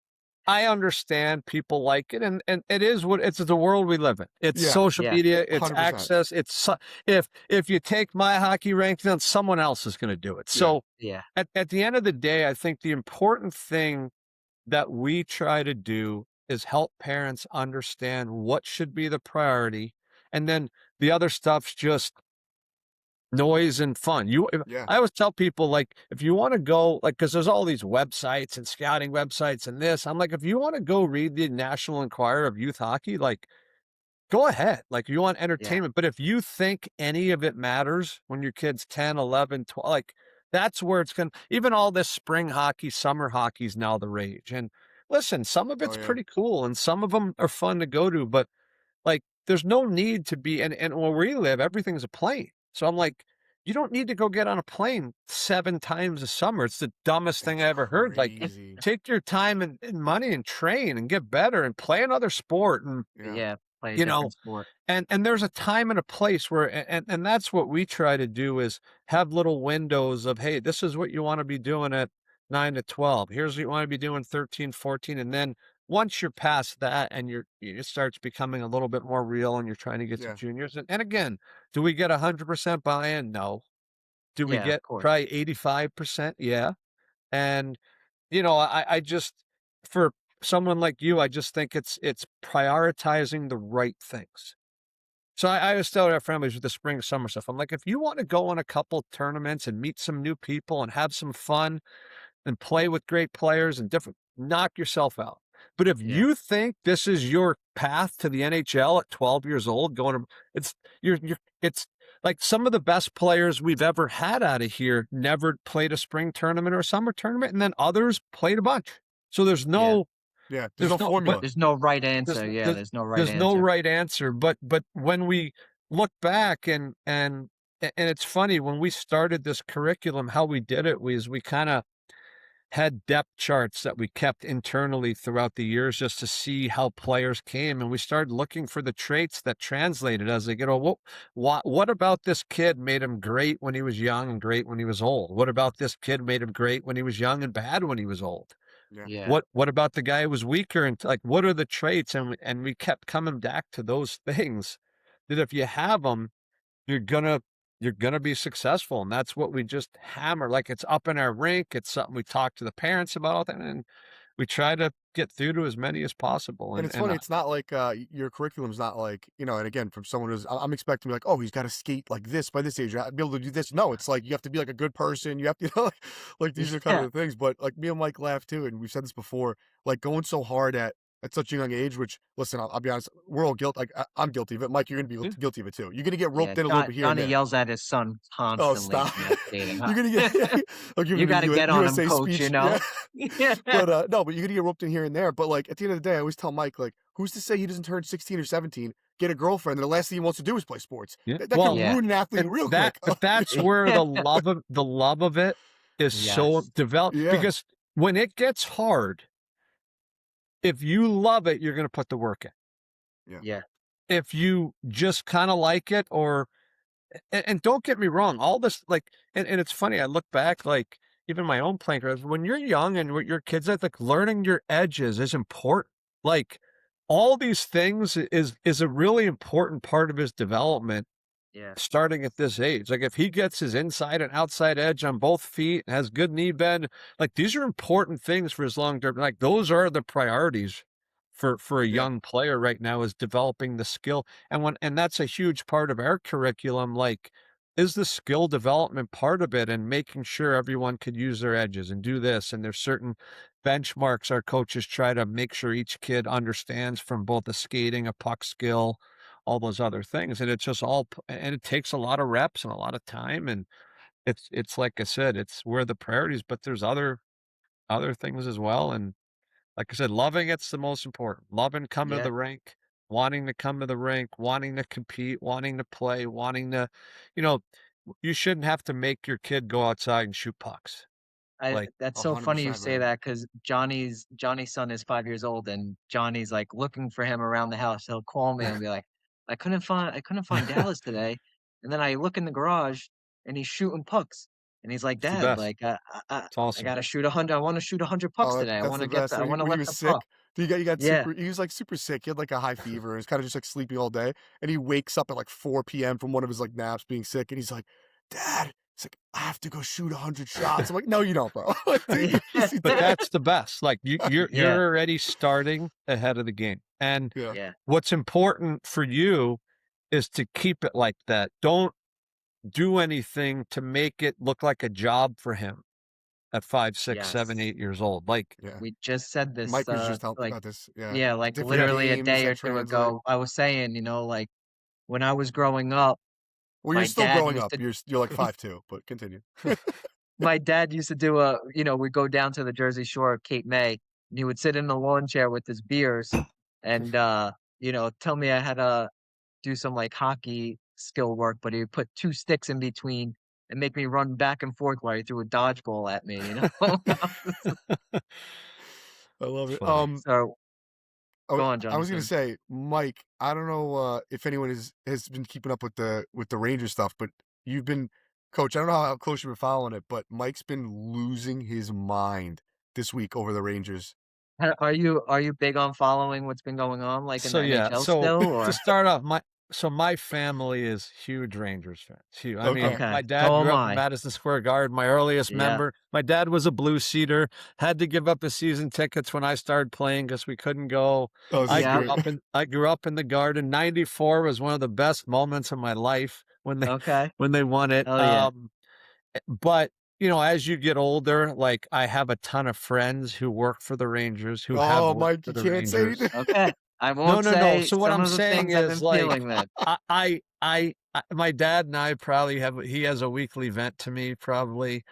I understand people like it, and it is what it's the world we live in. It's Yeah, social yeah, media, it's 100%. access, if you take my hockey ranking, then someone else is gonna do it. Yeah, So, yeah, at the end of the day, I think the important thing that we try to do is help parents understand what should be the priority, and then the other stuff's just noise and fun. yeah, I always tell people, like, if you wanna go like, because there's all these websites and scouting websites and this, I'm like, "If you wanna go read the National Enquirer of Youth Hockey, like, go ahead, like, you want yeah, entertainment, but if you think any of it matters when your kid's 10, 11, 12, like, that's where it's gonna even all this spring hockey, summer hockey is now the rage, and listen, some of Oh it's yeah, pretty cool, and some of them are fun to go to, but, like, there's no need to be and where we live, everything's a plane, so I'm like, "You don't need to go get on a plane 7 times a summer." It's the dumbest thing it's I ever heard, like, crazy. take your time and money and train and get better and play another sport and, Yeah, Yeah, play a you know, different sport. and there's a time and a place where and that's what we try to do is have little windows of, "Hey, this is what you wanna be doing at 9 to 12. Here's what you wanna be doing 13, 14," and then once you're past that and it starts becoming a little bit more real and you're trying to get to yeah, juniors, and again, do we get 100% buy-in? No. Do we Yeah, of get course. probably 85%? Yeah, and, I just for someone like you, I just think it's prioritizing the right things. So I always tell our families with the spring, summer stuff, I'm like, if you want to go on a couple tournaments and meet some new people and have some fun and play with great players and different, knock yourself out. But if Yeah, you think this is your path to the NHL at 12 years old, going to, it's, it's like some of the best players we've ever had out of here never played a spring tournament or a summer tournament, and then others played a bunch. So yeah. yeah. There's no there's no, but formula. There's no right there's answer. Yeah, there's there's no right there's no answer. right answer, but when we look back and it's funny, when we started this curriculum, how we did it was we kinda had depth charts that we kept internally throughout the years just to see how players came, and we started looking for the traits that translated as they get old. What about this kid made him great when he was young and great when he was old? What about this kid made him great when he was young and bad when he was old? Yeah, Yeah, What about the guy who was weaker and like, what are the traits? And we kept coming back to those things that if you have them, you're gonna you're gonna be successful. And that's what we just hammer. Like it's up in our rink. It's something we talk to the parents about all that, and we try to get through to as many as possible. and And it's and funny. It's not like your curriculum's not like and again, from someone who's I'm expecting like, oh, he's got to skate like this by this age, be able to do this. No, it's like you have to be like a good person. You have to, like these are kind of yeah, the things. But like me and Mike laugh too, and we've said this before. Like going so hard at such a young age. Which listen, I'll be honest, we're all guilty. Like I'm guilty of it. Mike, you're gonna be yeah, guilty of it too. You're gonna get yeah. roped in a little bit here and Johnny there. yells at his son Oh, constantly stop. when they're skating, huh? You're gonna get I'll give You him a gotta get on him, USA coach, speech. Yeah. Yeah. But, no, but you're gonna get roped in here and there, but, like, at the end of the day, I always tell Mike, like, "Who's to say he doesn't turn 16 or 17, get a girlfriend, and the last thing he wants to do is play sports?" yeah. That could Well, Yeah. ruin an athlete and real that quick. but that's where the love of it is so Yes. developed Yeah, because when it gets hard, if you love it, you're gonna put the work in. yeah, Yeah. If you just kinda like it or and don't get me wrong, all this like and it's funny, I look back, like, even my own playing career, when you're young and with your kids, I think learning your edges is important. Like, all these things is a really important part of his development Yeah. starting at this age. Like if he gets his inside and outside edge on both feet, has good knee bend, like these are important things for his long term. Like those are the priorities for a yeah, young player right now is developing the skill. And that's a huge part of our curriculum. Like, is the skill development part of it and making sure everyone could use their edges and do this. And there's certain benchmarks our coaches try to make sure each kid understands from both a skating, a puck skill, all those other things, and it's just all and it takes a lot of reps and a lot of time, and it's like I said, it's where the priorities, but there's other things as well, and like I said, loving it's the most important. Loving coming to Yeah. the rink, wanting to come to the rink, wanting to compete, wanting to play, wanting to, you know, you shouldn't have to make your kid go outside and shoot pucks. I Like, That's so funny you 100%, say man. that because Johnny's son is 5 years old, and Johnny's, like, looking for him around the house. He'll call me and be like, I couldn't find Dallas today." And then I look in the garage, and he's shooting pucks. And he's like, it's the "Dad, best. like, It's I awesome. gotta shoot 100 I wanna shoot 100 pucks Oh, today. that's the best. I wanna When he get was the puck." sick, he got Yeah. super he was, like, super sick. He had, like, a high fever, and was kinda just, like, sleeping all day, and he wakes up at, like, 4 PM from one of his, like, naps being sick, and he's like, "Dad," he's like, "I have to go shoot 100 shots." I'm like, "No, you don't, bro." Like, take it easy, But dad. that's the best. Like Yeah. you're already starting ahead of the game. And Yeah, Yeah. what's important for you is to keep it like that. Don't do anything to make it look like a job for him at 5, 6, 7, Yes. 8 years old. Like, yeah. We just said this, Mike was just telling like about this, yeah. yeah, like, Different yeah, literally a games day that or 2 translate. ago. I was saying, like, when I was growing up, Well, you're my still dad growing used up. to You're like 5'2", but continue. my dad used to do we'd go down to the Jersey Shore of Cape May, and he would sit in the lawn chair with his beers and, tell me I had to do some like hockey skill work, but he would put two sticks in between and make me run back and forth while he threw a dodgeball at me. I love it. Funny. So Oh, go on, I was gonna Jonathan. say, Mike, I don't know if anyone has been keeping up with the Ranger stuff, but you've been, Coach. I don't know how close you've been following it, but Mike's been losing his mind this week over the Rangers. Are you big on following what's been going on, like in So the yeah, NHL so still, to or start off, my family is huge Rangers fans. Huge. I mean, Okay, okay, my dad so am grew up in I. Madison Square Garden. My earliest Yeah, member, my dad was a blue seater. Had to give up his season tickets when I started playing because we couldn't go. oh, this I is yeah, grew great. up in I grew up in the Garden. '94 was one of the best moments of my life when they okay, when they won it. hell yeah, But as you get older, like I have a ton of friends who work for the Rangers, who have Oh, worked Mike, for you the can't say Rangers. anything. okay. I No, won't no, no. say So what some I'm of the saying things I've is been like feeling then. my dad and I probably he has a weekly vent to me probably.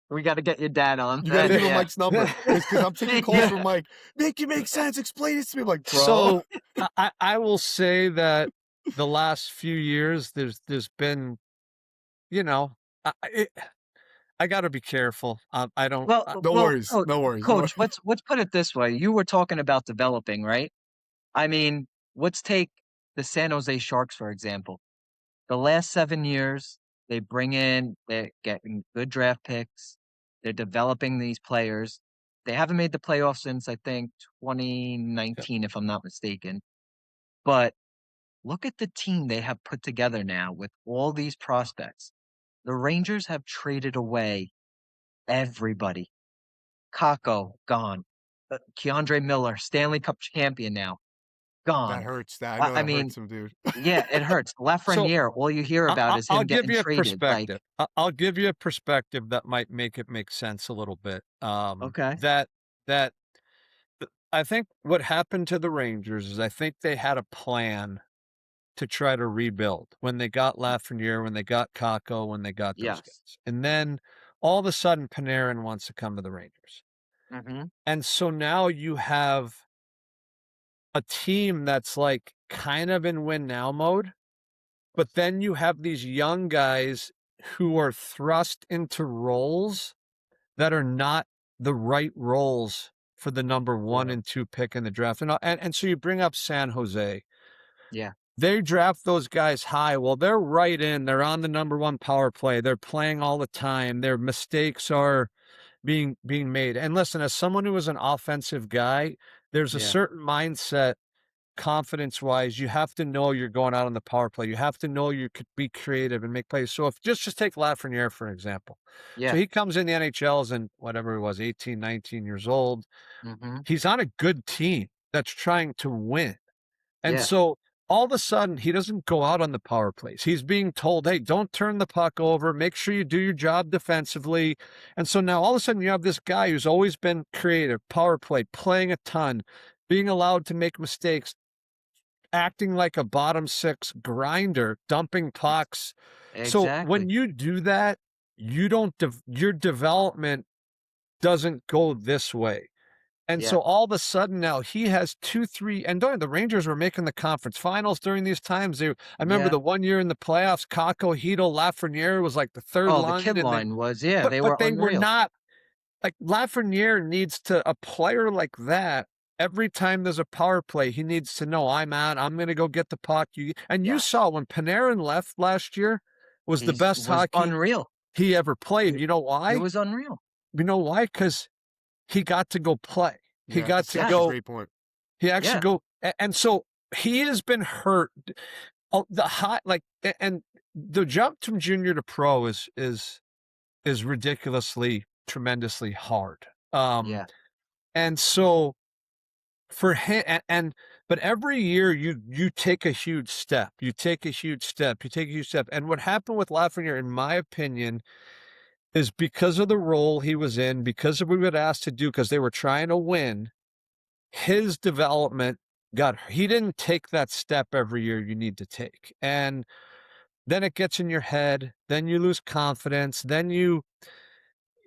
We got to get your dad on You got to then, give him yeah. Mike's number because I'm taking calls Yeah, from Mike. Make it make sense. Explain this to me. I'm like, bro. So I will say that the last few years there's been, you know, I it, I got to be careful. I don't well, No well, worries. No worries. No coach, worries. let's put it this way. You were talking about developing, right? I mean, let's take the San Jose Sharks, for example. The last 7 years, they're getting good draft picks. They're developing these players. They haven't made the playoffs since, I think, Yeah, 2019, if I'm not mistaken. But look at the team they have put together now with all these prospects. The Rangers have traded away everybody. Kako, gone. Keandre Miller, Stanley Cup champion now, That gone. hurts. That I I, know I that mean, hurts him, dude. yeah, it hurts. so Lafreniere, all you hear about is I'll him give getting you a traded. Like, perspective. I'll give you a perspective that might make it make sense a little bit. okay, That I think what happened to the Rangers is I think they had a plan to try to rebuild when they got Lafreniere, when they got Kako, when they got those yes. guys. And then all of a sudden Panarin wants to come to the Rangers. Hmm. And so now you have a team that's like kind of in win now mode, but then you have these young guys who are thrust into roles that are not the right roles for the number 1 Yeah, and 2 pick in the draft. And so you bring up San Jose. yeah, They draft those guys high. Well, they're right in. They're on the number 1 power play. They're playing all the time. Their mistakes are being made. And listen, as someone who is an offensive guy, there's a yeah, certain mindset confidence-wise. You have to know you're going out on the power play. You have to know you could be creative and make plays. So if just take Lafreniere, for example. So yeah. he comes in the NHLs and whatever he was, 18, 19 years old. Hmm. He's on a good team that's trying to win. And Yeah, so all of a sudden, he doesn't go out on the power plays. He's being told, hey, don't turn the puck over. Make sure you do your job defensively. And so now all of a sudden, you have this guy who's always been creative, power play, playing a ton, being allowed to make mistakes, acting like a bottom six grinder, dumping pucks. So when exactly. you do that, you don't, your development doesn't go this way. And Yeah, so all of a sudden now he has 2, 3, and don't the Rangers were making the conference finals during these times. I remember yeah. the one year in the playoffs, Kako, Hito, Lafreniere was like the third Oh, the line, kid and they, line was, yeah, but they but were they were unreal. not like Lafreniere needs to a player like that. Every time there's a power play, he needs to know I'm out. I'm going to go get the puck. And you Yes, saw when Panarin left last year was the he's best was hockey unreal. he ever played. He You know he why? was unreal. You know why? Because he got to go play. He Yeah, got that's to such a Yes, go great point. he actually yeah, go and so he has been hurt. Oh, the high like and the jump from junior to pro is ridiculously, tremendously hard. yeah, And so for him and but every year you take a huge step. You take a huge step. You take a huge step. And what happened with Lafreniere, in my opinion, is because of the role he was in, because of what we were asked to do, because they were trying to win. His development he didn't take that step every year you need to take. And then it gets in your head, then you lose confidence, then you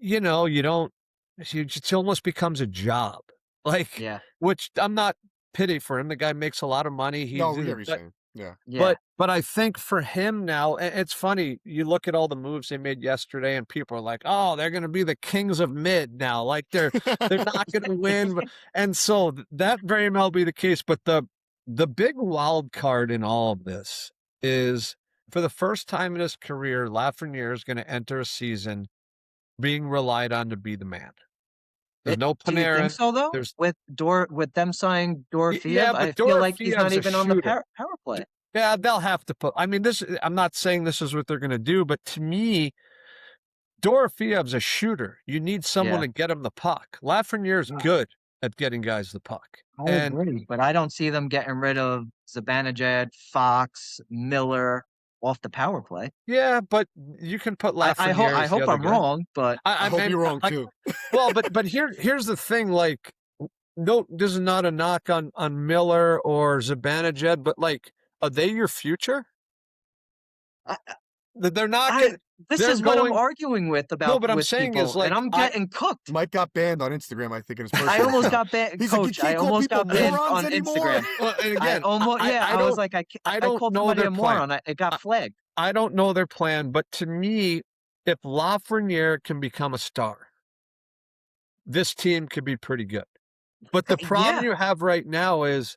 don't it almost becomes a job. Like, Yeah. which I'm not pity for him. The guy makes a lot of money. No, He's we get what you're saying. Yeah. Yeah. but I think for him now, it's funny. You look at all the moves they made yesterday, and people are like, "Oh, they're going to be the kings of mid now. Like they're not going to win." And so that very well be the case. But the big wild card in all of this is for the first time in his career, Lafreniere is going to enter a season being relied on to be the man. There's no Do you think Panarin. so though? There's With them signing yeah, Dorofeev, but I feel like he's not Dorofeev's a even on the shooter. power play. Yeah, they'll have to put. I mean, this. I'm not saying this is what they're going to do, but to me, Dorofeev's a shooter. You need someone Yeah. to get him the puck. Lafreniere's good at getting guys the puck, I and agree, but I don't see them getting rid of Zibanejad, Fox, Miller off the power play. yeah, but you can put Lafreniere I as the hope other I'm guy. wrong, but I hope you're wrong too. Well, but here's the thing. Like, no, this is not a knock on Miller or Zibanejad, but like, are they your future? I, They're not I going. this They're is what I'm going. arguing No, about but I'm with saying is people, and like I'm getting cooked. Mike got banned on Instagram, I think, in his I personal almost account. got banned, He's like, you coach. I can't call almost people got banned morons on anymore. Instagram. Well, and I again, almost, yeah, I I was don't. like, I I don't called know somebody their a plan. moron. It got flagged. I don't know their plan, but to me, if Lafreniere can become a star, this team could be pretty good. But the problem Yeah, you have right now is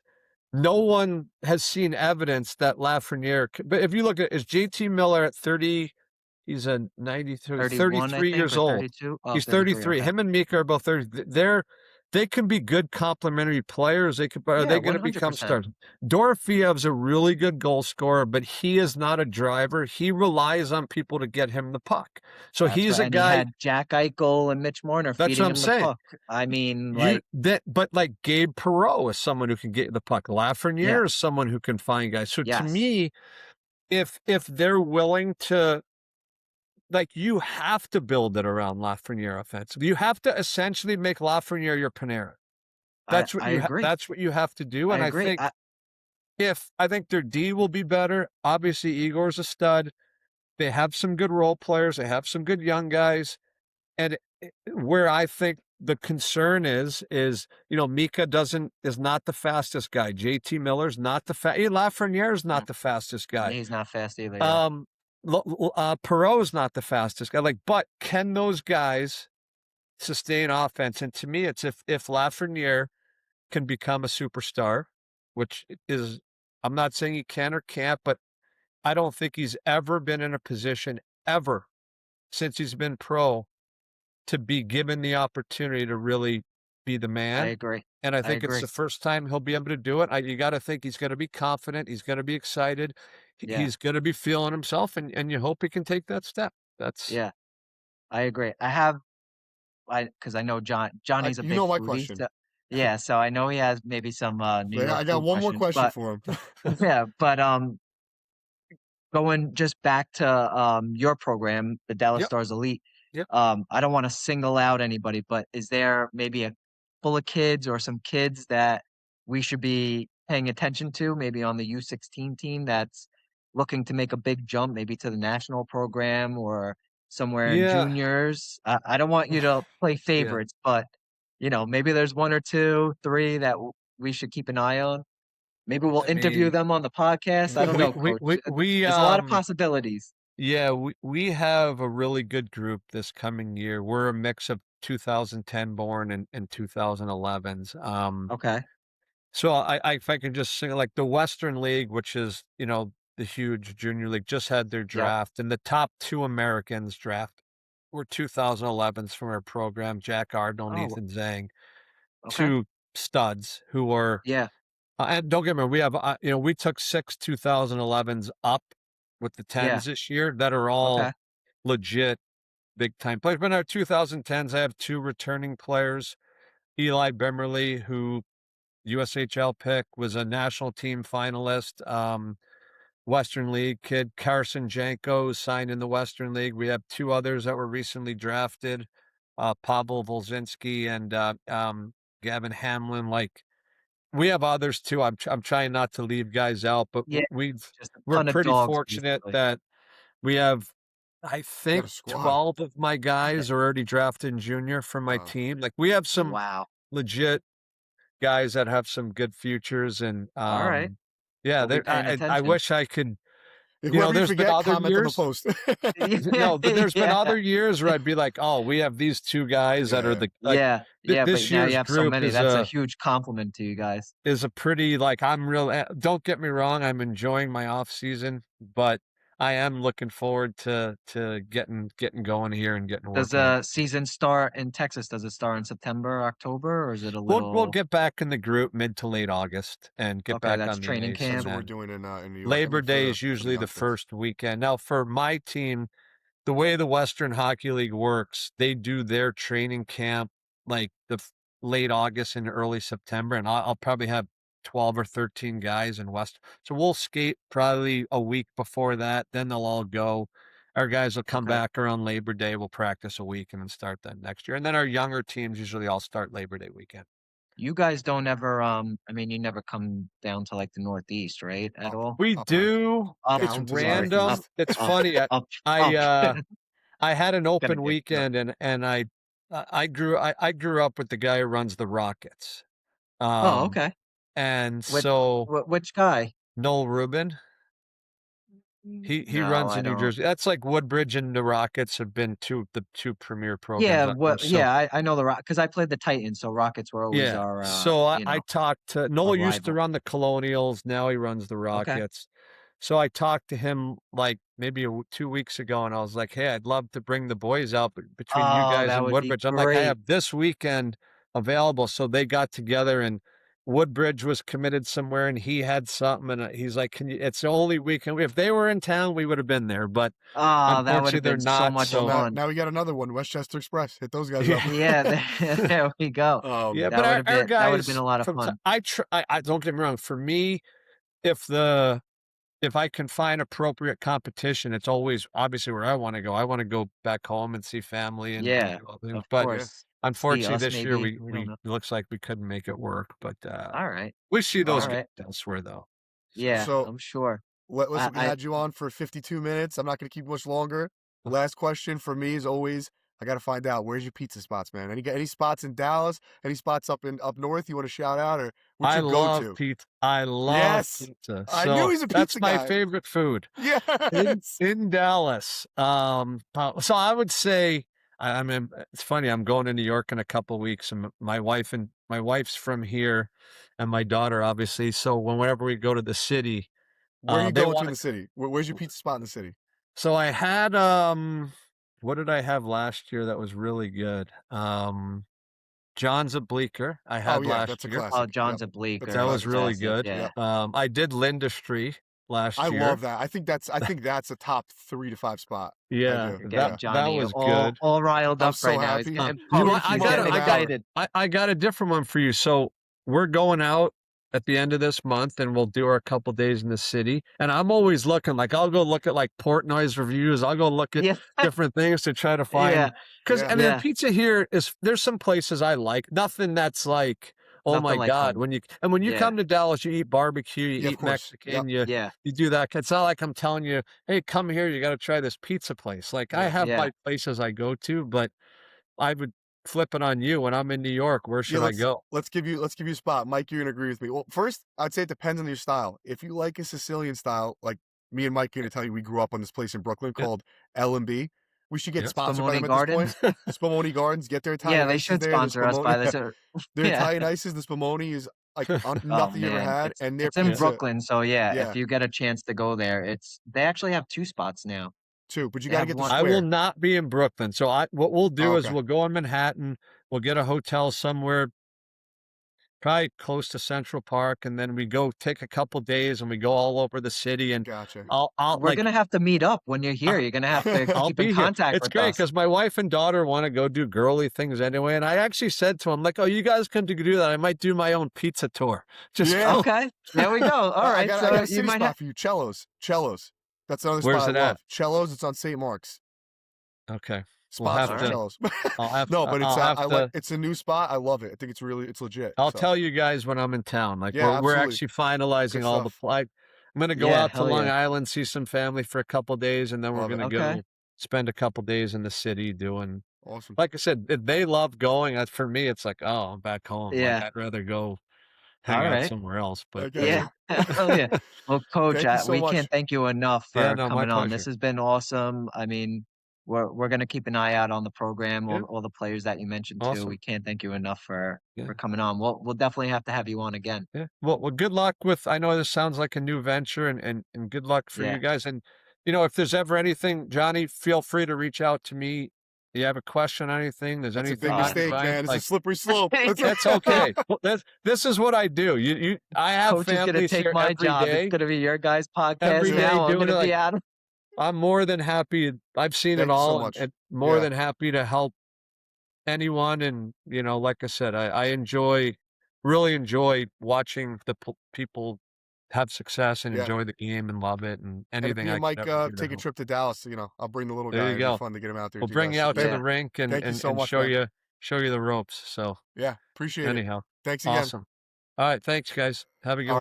no one has seen evidence that Lafreniere. But if you look at is JT Miller at 30, he's a 93, 31, I 33 think, years or old. 32. Oh, He's 33. 33. Okay. Him and Mika are both 30. They can be good complementary players. Are Yeah, they going to become 100%. stars? Dorofeev's a really good goal scorer, but he is not a driver. He relies on people to get him the puck. So That's he's right. a And he guy. had Jack Eichel and Mitch Marner That's what feeding I'm him the saying. puck. I mean, like, But like Gabe Perreault is someone who can get the puck. yeah, Lafreniere is someone who can find guys. So to yes. me, if they're willing to, like, you have to build it around Lafreniere offensive. You have to essentially make Lafreniere your Panarin. I agree. That's what you have to do. I And agree. I think their D will be better. Obviously, Igor's a stud. They have some good role players. They have some good young guys. And where I think the concern is Mika is not the fastest guy. JT Miller's not the Lafreniere's No, not the fastest guy. he's not fast either. Yeah. Perot's not the fastest guy. Like, but can those guys sustain offense? And to me, it's if Lafreniere can become a superstar, which is, I'm not saying he can or can't, but I don't think he's ever been in a position ever since he's been pro to be given the opportunity to really be the I man. agree. And I I think it's agree. the first time he'll be able to do it. You got to think he's going to be confident. He's going to be excited. Yeah. He's going to be feeling himself, and you hope he can take that step. That's Yeah. I agree. Because I know Johnny's a You big know my foodie. question. So, yeah. So I know he has maybe some New York I got food one more questions, question for him. yeah, but going just back to your program, the Dallas yep, Stars Elite. yep. I don't want to single out anybody, but is there maybe a full of kids or some kids that we should be paying attention to, maybe on the U16 team that's looking to make a big jump, maybe to the national program or somewhere in Yeah, juniors? I don't want you to play yeah. favorites, but maybe there's one or two, three that we should keep an eye on. Maybe we'll I interview mean, them on the podcast. I don't know, coach. There's a lot of possibilities. yeah, we have a really good group this coming year. We're a mix of 2010 born and 2011s. Okay. So if I can just sing like the Western League, which is, the huge junior league, just had their Yep. draft, and the top two Americans draft were 2011s from our program, Jack Ardell and Oh, Ethan Zhang, okay. two studs who were, Yeah. and don't get me wrong, we have, we took 6 2011s up with the Yeah. 10s this year that are all Okay. legit big time players. But in our 2010s, I have two returning players, Eli Bemerly, who USHL pick, was a national team finalist, Western League kid. Carson Janko signed in the Western League. We have two others that were recently drafted, Pavel Volzinski and Gavin Hamlin. Like, we have others too. I'm trying not to leave guys out, but Yeah. Just a we're ton of pretty dogs, fortunate basically. that We have, I Got think, a squad. 12 of my guys are already drafted in junior from my Wow. team. Like, we have some Wow. legit guys that have some good futures and, All right. yeah, We'll be there paying I attention. wish I could, Whoever you there's been forget, other comment on the years. post. Yeah, No, but there's been yeah, other years where I'd be like, "Oh, we have these 2 guys that Yeah, are yeah. the like, yeah, yeah. But this now you year's have so group many. That's a huge compliment to you guys. is a pretty like I'm real don't get me wrong, I'm enjoying my off season, but I am looking forward to getting going here and getting Does working on the season start in Texas? Does it start in September, October, or is it a we'll little? get back in the group mid to late August and get Okay, back that's on the training ice, and That's camp. what we're then doing in New York. I Labor mean, Day is for the usually the youngsters. first weekend. Now for my team, the way the Western Hockey League works, they do their training camp like late August and early September, and I'll probably have 12 or 13 guys in West. So we'll skate probably a week before that. Then they'll all go. Our guys will come Okay. back around Labor Day. We'll practice a week and then start that next year. And then our younger teams usually all start Labor Day weekend. You guys don't ever, I mean, you never come down to like the Northeast, right? At Up, all? We up high, do. Up, It's down to the sorry, up, random. northeast. It's up, funny. up, I up. uh I had an Gonna open get you. weekend and I grew up with the guy who runs the Rockets. Oh, Um, okay. and Which, so which guy? Noel Rubin, he No, runs I in New don't. Jersey. That's like Woodbridge and the Rockets have been the two premier programs Yeah, out there. what? So Yeah, I know the Rock because I played the Titans, so Rockets were always yeah. our, So I talked to our Noel used to rival. run the Colonials. Now he runs the Okay. Rockets. So I talked to him like maybe 2 weeks ago, and I was like, "Hey, I'd love to bring the boys out between you Oh, guys that and would be Woodbridge." I'm like, "I great. have this weekend available." So they got together, and Woodbridge was committed somewhere, and he had something, and he's like, "Can you?" It's the only weekend. If they were in town, we would have been there, but Oh, that would unfortunately, have they're been so not. much Well, So fun. now we got another one, Westchester Express. Hit those guys up. yeah. Yeah, there we go. Yeah, um, but our That would have been guys a lot of from fun. I don't get me wrong. For me, if the if I can find appropriate competition, it's always obviously where I want to go. I want to go back home and see family and Yeah, do all things. of But yeah. course. See unfortunately, us this year maybe. We don't we know. it looks like we couldn't make it work. But All right. we see All those All right. games right. elsewhere though. So Yeah, So I'm sure. listen, we I had you on for 52 minutes. I'm not going to keep much longer. Last question for me is always, I got to find out, where's your pizza spots, man? Any spots in Dallas? Any spots up north you want to shout out, or what's I your love go-to? pizza. I love Yes, pizza. I knew So he's a that's pizza my guy. favorite food. Yes. In Dallas. So I would say I mean it's funny. I'm going to New York in a couple weeks, and my wife's from here, and my daughter obviously. So whenever we go to the city, Where are you they going to want in the to. city? Where's your pizza spot in the city? So I had what did I have last year that was really good? John's at Bleecker. I Oh had yeah, last that's a year. Oh, classic. Yep, John's a that's a That Bleecker. was classic really spot. Classic, good. yeah. Yep. I did Lindustry I last love year. that. I think that's a top 3 to 5 spot. I Yeah, do. You're getting Yeah. that Johnny was good. all riled I'm up so right now. He's happy. getting Well, Even pumped. if you He's want getting another hour. excited. I got a different one for you. So we're going out at the end of this month, and we'll do our couple days in the city. And I'm always looking, like I'll go look at like Portnoy's reviews. I'll go look at Yeah, different things to try to yeah, find. Because Yeah. I mean, the yeah. pizza here is there's some places I like. Nothing that's like, oh Nothing my like God. home. When you Yeah, come to Dallas, you eat barbecue, you Yeah, of eat course. Yep. Mexican, you yeah, you do that. It's not like I'm telling you, hey, come here, you got to try this pizza place. Like I Yeah. have yeah. my places I go to, but I would flip it on you when I'm in New York. Where Yeah, should I go? let's give you a spot. Mike, you're gonna agree with me. Well, first, I'd say it depends on your style. If you like a Sicilian style, like me and Mike are gonna tell you, we grew up on this place in Brooklyn Yeah, called L&B. We should get yeah. sponsored by Spumoni them at this point. Gardens. The Spumoni Gardens, get their Yeah, Italian they ices should there. The sponsor us Spumoni, by this. their Yeah. Italian ices, the Spumoni is like Oh nothing you ever man, had, and their it's in Yeah. pizza, Brooklyn, so yeah. If yeah, you get a chance to go there, they actually have two spots now. too. But you They got to have get the one. I will square. not be in Brooklyn. So what we'll Oh, do is okay, we'll go in Manhattan, we'll get a hotel somewhere probably close to Central Park, and then we go take a couple days and we go all over the city and gotcha. I'll We're like gonna have to meet up when you're here. You're gonna have to I'll keep in be here. contact It's with great us. because my wife and daughter want to go do girly things anyway. And I actually said to them, like, oh, you guys can do that. I might do my own pizza tour. Just Yeah, go. Okay, there we go. All right, I got so a you city might have. spot for you. Cellos. That's another Where's spot I it at? love. Cellos. It's on St. Mark's. Okay. We'll have Sponsored All right. to, Cellos. No, but I'll have I like to, it's a new spot. I love it. I think it's legit. I'll So tell you guys when I'm in town. Like yeah, we're absolutely. actually finalizing Good all the stuff. like I'm gonna go Yeah, out to hell Long yeah. Island, see some family for a couple days, and then we're Love it. gonna Okay. go spend a couple days in the city doing Awesome. like I said, they love going. For me, it's like, oh, I'm back home. Like Yeah. I'd rather go hang All out right. somewhere else. But I got Yeah. you. Hell yeah. Well, coach, Thank you so we much. can't thank you enough yeah, for no, my coming on. This pleasure. has been awesome. I mean, we're gonna keep an eye out on the program, Yeah, all the players that you mentioned too. We awesome. can't thank you enough Yeah. for coming on. We'll definitely have to have you on again. Yeah. Well, good luck with. I know this sounds like a new venture, and good luck for you Yeah. guys. And if there's ever anything, Johnny, feel free to reach out to me. You have a question on anything? There's That's a anything big you need mistake, advice? man. It's a Like slippery slope. That's that's okay. Well, this is what I do. I have Coach is gonna families take here my job. It's gonna be your guys' podcast every day now. I'm doing gonna it. be Like out of I'm more than happy. I've seen it Thank you so all, much. and more Yeah. than happy to help anyone. And like I said, I enjoy, really enjoy watching the people have success and Yeah. enjoy the game and love it, and And if anything me I and could Mike ever do to take a help. trip to Dallas, I'll bring the little There guy. you It'd be go. fun to get him out there We'll with you bring guys. you So out to thank the Yeah. rink and thank you and so and much, man. show you the ropes. So Yeah. Appreciate it. anyhow, Thanks again. awesome. All right, thanks guys. Have a good All one.